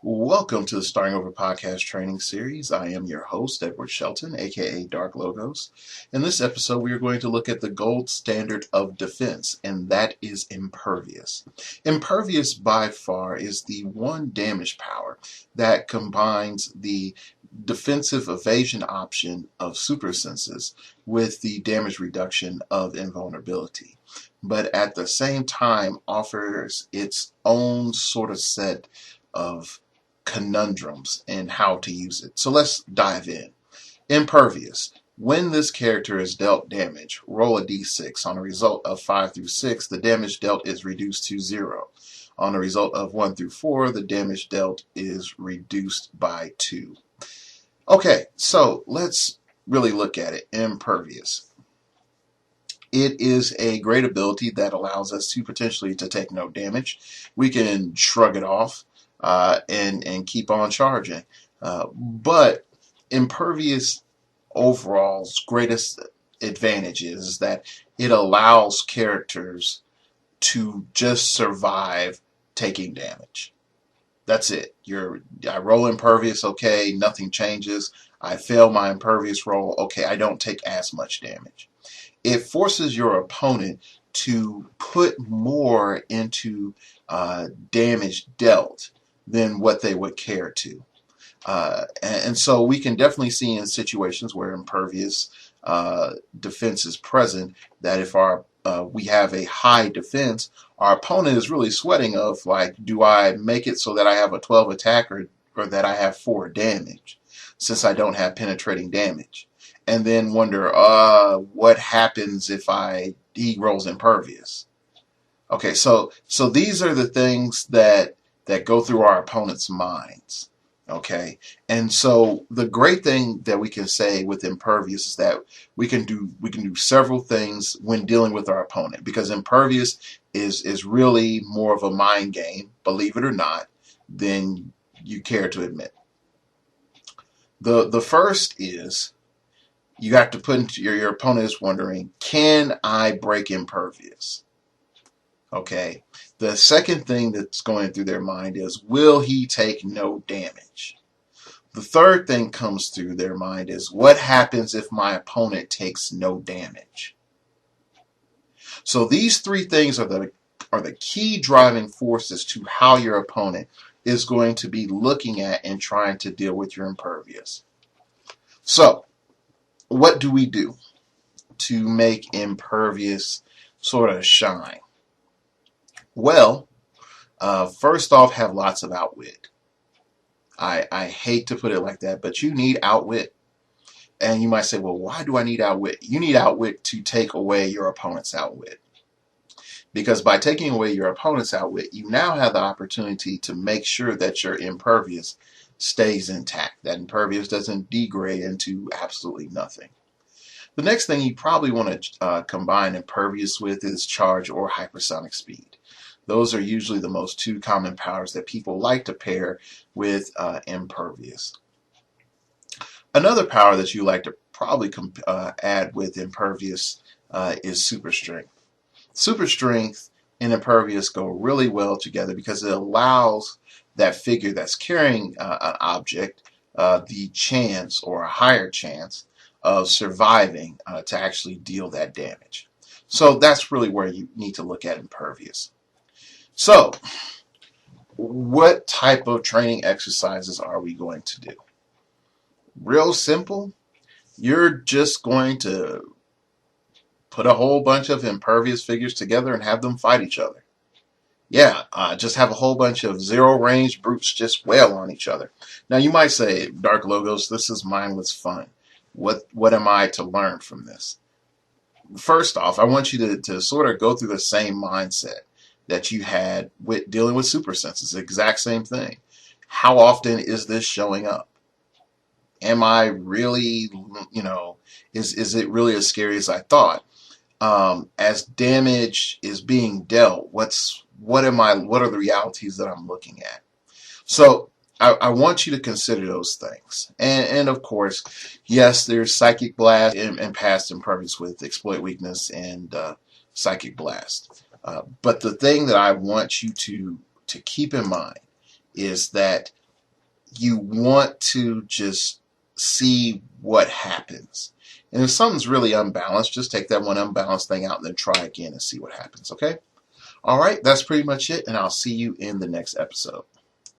Welcome to the Starting Over podcast training series. I am your host, Edward Shelton, aka Dark Logos. In this episode, we are going to look at the gold standard of defense, and that is Impervious. Impervious, by far, is the one damage power that combines the defensive evasion option of super senses with the damage reduction of invulnerability, but at the same time offers its own sort of set of conundrums and how to use it. So let's dive in. Impervious. When this character is dealt damage, roll a d6. On a result of 5 through 6, the damage dealt is reduced to 0. On a result of 1 through 4, the damage dealt is reduced by 2. Okay, so let's really look at it. Impervious. It is a great ability that allows us to potentially to take no damage. We can shrug it off and keep on charging. But Impervious overall's greatest advantage is that it allows characters to just survive taking damage. That's it. I roll Impervious, okay, nothing changes. I fail my Impervious roll, okay, I don't take as much damage. It forces your opponent to put more into damage dealt than what they would care to. And so we can definitely see in situations where Impervious defense is present that if we have a high defense, our opponent is really sweating of like, do I make it so that I have a 12 attack or that I have 4 damage since I don't have penetrating damage? And then wonder, what happens if he rolls Impervious? Okay, so these are the things that go through our opponent's minds. Okay, and so the great thing that we can say with Impervious is that we can do several things when dealing with our opponent, because Impervious is really more of a mind game, believe it or not, than you care to admit. The first is you have to put into your opponent is wondering, can I break Impervious? Okay. The second thing that's going through their mind is, will he take no damage? The third thing comes through their mind is, what happens if my opponent takes no damage? So these 3 things are the key driving forces to how your opponent is going to be looking at and trying to deal with your Impervious. So what do we do to make Impervious sort of shine? Well, first off, have lots of outwit. I hate to put it like that, but you need outwit. And you might say, well, why do I need outwit? You need outwit to take away your opponent's outwit. Because by taking away your opponent's outwit, you now have the opportunity to make sure that your Impervious stays intact, that Impervious doesn't degrade into absolutely nothing. The next thing you probably want to combine Impervious with is charge or hypersonic speed. Those are usually the most 2 common powers that people like to pair with Impervious. Another power that you like to probably add with Impervious is Super Strength. Super Strength and Impervious go really well together because it allows that figure that's carrying an object the chance or a higher chance of surviving to actually deal that damage. So that's really where you need to look at Impervious. So, what type of training exercises are we going to do? Real simple. You're just going to put a whole bunch of Impervious figures together and have them fight each other. Yeah, just have a whole bunch of zero range brutes just wail on each other. Now you might say, Dark Logos, this is mindless fun. What am I to learn from this? First off, I want you to sort of go through the same mindset that you had with dealing with super senses. The exact same thing. How often is this showing up? Am I really, is it really as scary as I thought? As damage is being dealt, what are the realities that I'm looking at? So I want you to consider those things. And of course, yes, there's Psychic Blast and past Impervious with Exploit Weakness and Psychic Blast. But the thing that I want you to keep in mind is that you want to just see what happens. And if something's really unbalanced, just take that one unbalanced thing out and then try again and see what happens, okay? All right, that's pretty much it, and I'll see you in the next episode.